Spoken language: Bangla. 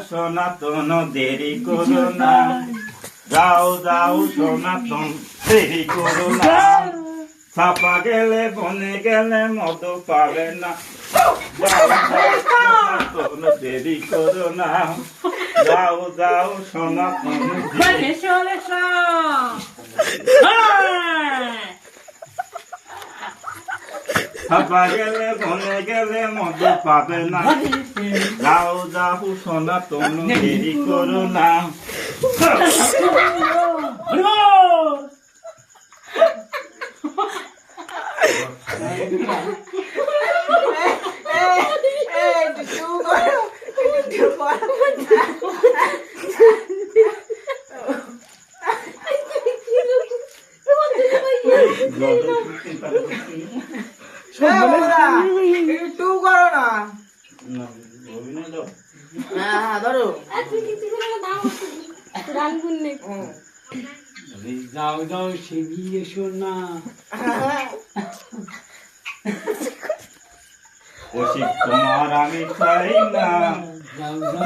সনাতন দেরি করো না, যাও যাও সনাতন দেরি করো না, ছাপা গেলে বনে গেলে মধু পাবে না, যাও যাও সনাতন দেরি করো না, যাও যাও সনাতন দেরি ছাপা গেলে বনে গেলে মধু পাবে না, যাও যাও সনাতন দেরি করো না। একটু করো না। ধরো যাও যাও সেবি এসো না তোমার আমি চাই না। যাও যাও